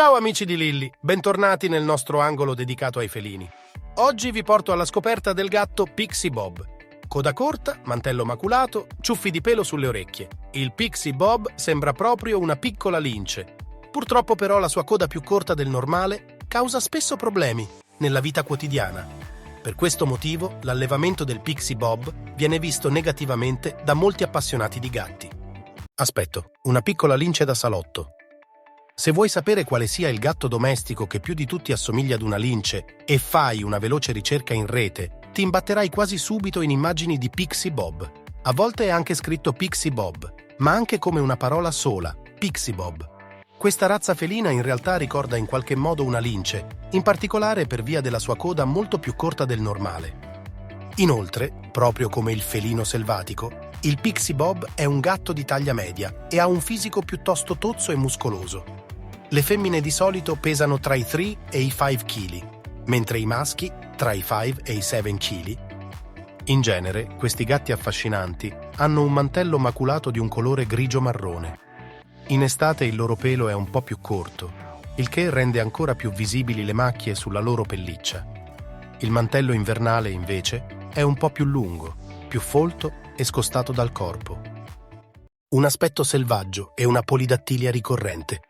Ciao amici di Lilly, bentornati nel nostro angolo dedicato ai felini. Oggi vi porto alla scoperta del gatto Pixie Bob. Coda corta, mantello maculato, ciuffi di pelo sulle orecchie. Il Pixie Bob sembra proprio una piccola lince. Purtroppo però la sua coda più corta del normale causa spesso problemi nella vita quotidiana. Per questo motivo l'allevamento del Pixie Bob viene visto negativamente da molti appassionati di gatti. Aspetto, una piccola lince da salotto. Se vuoi sapere quale sia il gatto domestico che più di tutti assomiglia ad una lince e fai una veloce ricerca in rete, ti imbatterai quasi subito in immagini di Pixie Bob. A volte è anche scritto Pixie Bob, ma anche come una parola sola, Pixie Bob. Questa razza felina in realtà ricorda in qualche modo una lince, in particolare per via della sua coda molto più corta del normale. Inoltre, proprio come il felino selvatico, il Pixie Bob è un gatto di taglia media e ha un fisico piuttosto tozzo e muscoloso. Le femmine di solito pesano tra i 3 e i 5 kg, mentre i maschi tra i 5 e i 7 kg. In genere, questi gatti affascinanti hanno un mantello maculato di un colore grigio-marrone. In estate il loro pelo è un po' più corto, il che rende ancora più visibili le macchie sulla loro pelliccia. Il mantello invernale, invece, è un po' più lungo, più folto e scostato dal corpo. Un aspetto selvaggio e una polidattilia ricorrente.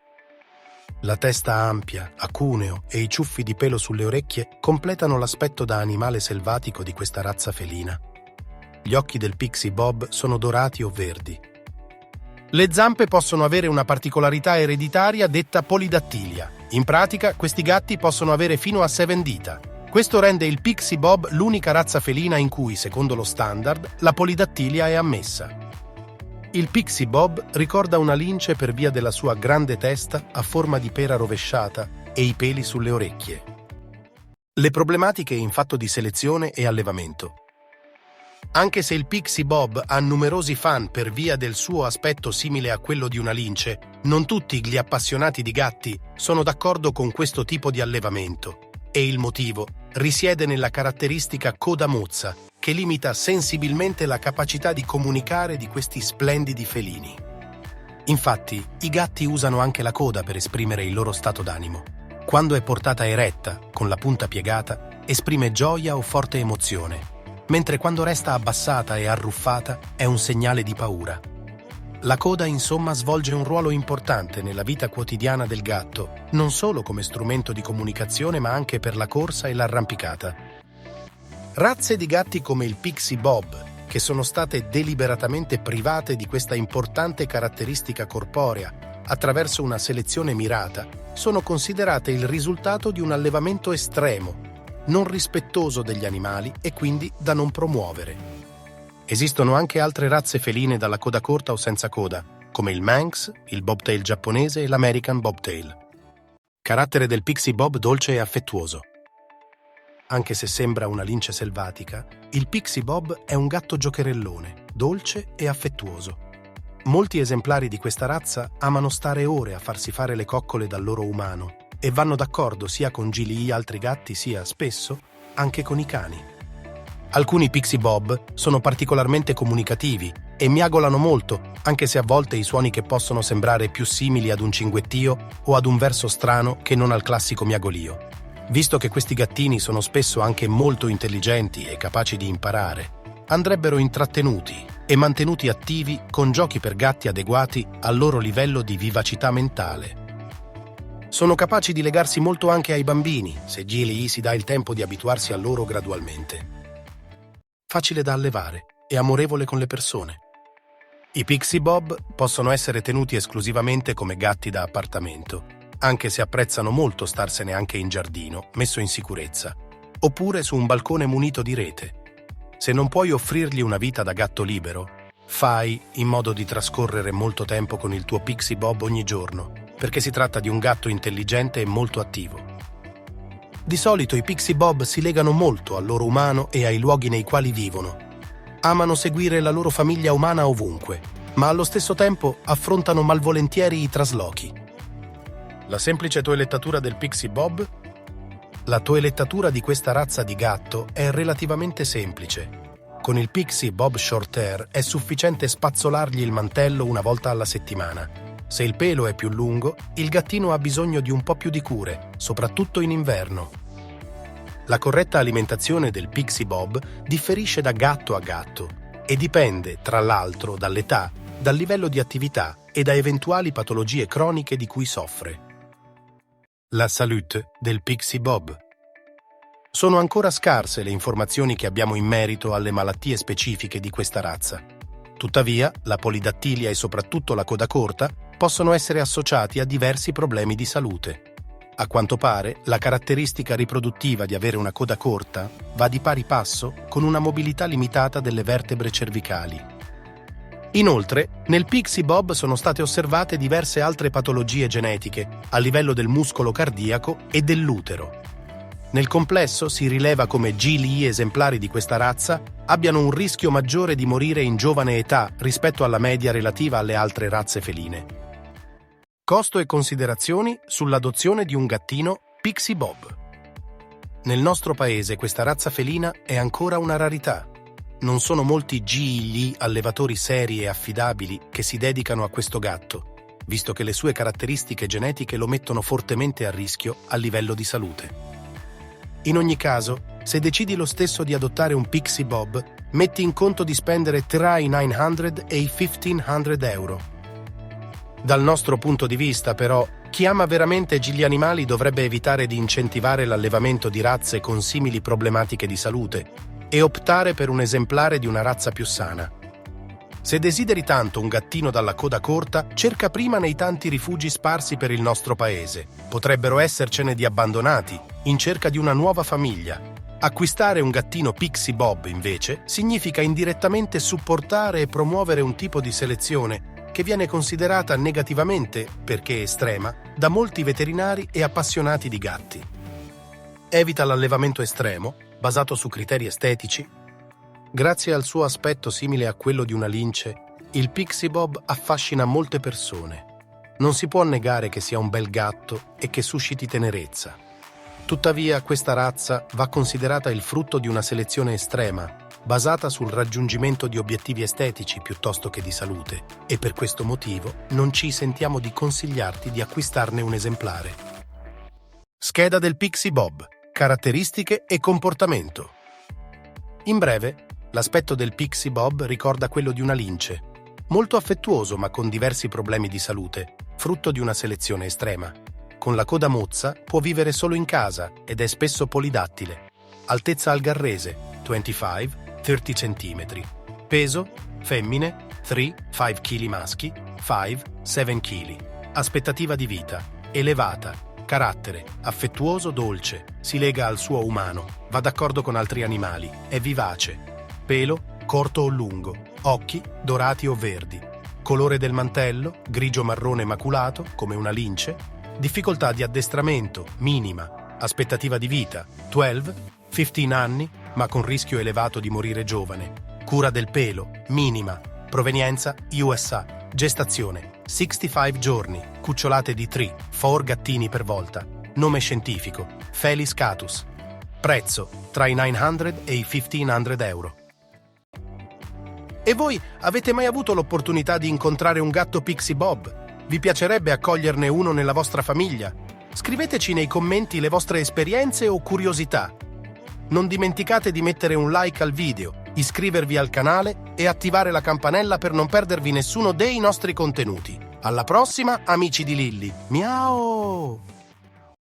La testa ampia, acuneo e i ciuffi di pelo sulle orecchie completano l'aspetto da animale selvatico di questa razza felina. Gli occhi del Pixie Bob sono dorati o verdi. Le zampe possono avere una particolarità ereditaria detta polidattilia. In pratica, questi gatti possono avere fino a 7 dita. Questo rende il Pixie Bob l'unica razza felina in cui, secondo lo standard, la polidattilia è ammessa. Il Pixie Bob ricorda una lince per via della sua grande testa a forma di pera rovesciata e i peli sulle orecchie. Le problematiche in fatto di selezione e allevamento. Anche se il Pixie Bob ha numerosi fan per via del suo aspetto simile a quello di una lince, non tutti gli appassionati di gatti sono d'accordo con questo tipo di allevamento, e il motivo risiede nella caratteristica coda mozza, che limita sensibilmente la capacità di comunicare di questi splendidi felini. Infatti, i gatti usano anche la coda per esprimere il loro stato d'animo. Quando è portata eretta, con la punta piegata, esprime gioia o forte emozione, mentre quando resta abbassata e arruffata è un segnale di paura. La coda, insomma, svolge un ruolo importante nella vita quotidiana del gatto, non solo come strumento di comunicazione ma anche per la corsa e l'arrampicata. Razze di gatti come il Pixie Bob, che sono state deliberatamente private di questa importante caratteristica corporea attraverso una selezione mirata, sono considerate il risultato di un allevamento estremo, non rispettoso degli animali e quindi da non promuovere. Esistono anche altre razze feline dalla coda corta o senza coda, come il Manx, il Bobtail giapponese e l'American Bobtail. Carattere del Pixie Bob dolce e affettuoso. Anche se sembra una lince selvatica, il Pixie Bob è un gatto giocherellone, dolce e affettuoso. Molti esemplari di questa razza amano stare ore a farsi fare le coccole dal loro umano e vanno d'accordo sia con gigli altri gatti sia, spesso, anche con i cani. Alcuni Pixie Bob sono particolarmente comunicativi e miagolano molto, anche se a volte i suoni che possono sembrare più simili ad un cinguettio o ad un verso strano che non al classico miagolio. Visto che questi gattini sono spesso anche molto intelligenti e capaci di imparare, andrebbero intrattenuti e mantenuti attivi con giochi per gatti adeguati al loro livello di vivacità mentale. Sono capaci di legarsi molto anche ai bambini, se Gilly si dà il tempo di abituarsi a loro gradualmente. Facile da allevare e amorevole con le persone. I Pixie Bob possono essere tenuti esclusivamente come gatti da appartamento, anche se apprezzano molto starsene anche in giardino, messo in sicurezza, oppure su un balcone munito di rete. Se non puoi offrirgli una vita da gatto libero, fai in modo di trascorrere molto tempo con il tuo Pixie Bob ogni giorno, perché si tratta di un gatto intelligente e molto attivo. Di solito i Pixie Bob si legano molto al loro umano e ai luoghi nei quali vivono. Amano seguire la loro famiglia umana ovunque, ma allo stesso tempo affrontano malvolentieri i traslochi. La semplice toelettatura del Pixie Bob? La toelettatura di questa razza di gatto è relativamente semplice. Con il Pixie Bob Shorthair è sufficiente spazzolargli il mantello una volta alla settimana. Se il pelo è più lungo, il gattino ha bisogno di un po' più di cure, soprattutto in inverno. La corretta alimentazione del Pixie Bob differisce da gatto a gatto e dipende, tra l'altro, dall'età, dal livello di attività e da eventuali patologie croniche di cui soffre. La salute del Pixie Bob. Sono ancora scarse le informazioni che abbiamo in merito alle malattie specifiche di questa razza. Tuttavia, la polidattilia e soprattutto la coda corta possono essere associati a diversi problemi di salute. A quanto pare, la caratteristica riproduttiva di avere una coda corta va di pari passo con una mobilità limitata delle vertebre cervicali. Inoltre, nel Pixie Bob sono state osservate diverse altre patologie genetiche a livello del muscolo cardiaco e dell'utero. Nel complesso si rileva come gli esemplari di questa razza abbiano un rischio maggiore di morire in giovane età rispetto alla media relativa alle altre razze feline. Costo e considerazioni sull'adozione di un gattino Pixie Bob. Nel nostro paese questa razza felina è ancora una rarità. Non sono molti gli allevatori seri e affidabili che si dedicano a questo gatto, visto che le sue caratteristiche genetiche lo mettono fortemente a rischio a livello di salute. In ogni caso, se decidi lo stesso di adottare un Pixie Bob, metti in conto di spendere tra i 900 e i 1500 euro. Dal nostro punto di vista, però, chi ama veramente gli animali dovrebbe evitare di incentivare l'allevamento di razze con simili problematiche di salute e optare per un esemplare di una razza più sana. Se desideri tanto un gattino dalla coda corta, cerca prima nei tanti rifugi sparsi per il nostro paese. Potrebbero essercene di abbandonati, in cerca di una nuova famiglia. Acquistare un gattino Pixie Bob, invece, significa indirettamente supportare e promuovere un tipo di selezione che viene considerata negativamente, perché estrema, da molti veterinari e appassionati di gatti. Evita l'allevamento estremo, basato su criteri estetici. Grazie al suo aspetto simile a quello di una lince, il Pixie Bob affascina molte persone. Non si può negare che sia un bel gatto e che susciti tenerezza. Tuttavia, questa razza va considerata il frutto di una selezione estrema, basata sul raggiungimento di obiettivi estetici piuttosto che di salute, e per questo motivo non ci sentiamo di consigliarti di acquistarne un esemplare. Scheda del Pixie Bob. Caratteristiche e comportamento. In breve, l'aspetto del Pixie Bob ricorda quello di una lince, molto affettuoso ma con diversi problemi di salute, frutto di una selezione estrema. Con la coda mozza può vivere solo in casa ed è spesso polidattile. Altezza algarrese 25-30 cm. Peso femmine 3-5 kg maschi 5-7 kg. Aspettativa di vita elevata. Carattere affettuoso, dolce, si lega al suo umano, va d'accordo con altri animali, è vivace. Pelo corto o lungo, occhi dorati o verdi. Colore del mantello grigio-marrone maculato, come una lince. Difficoltà di addestramento minima. Aspettativa di vita 12-15 anni, ma con rischio elevato di morire giovane. Cura del pelo minima. Provenienza USA. Gestazione 65 giorni. Cucciolate di 3-4 gattini per volta. Nome scientifico Felis catus. Prezzo tra i 900 e i 1500 euro. E voi avete mai avuto l'opportunità di incontrare un gatto Pixie Bob? Vi piacerebbe accoglierne uno nella vostra famiglia? Scriveteci nei commenti le vostre esperienze o curiosità. Non dimenticate di mettere un like al video, iscrivervi al canale e attivare la campanella per non perdervi nessuno dei nostri contenuti. Alla prossima, amici di Lilli. Miau!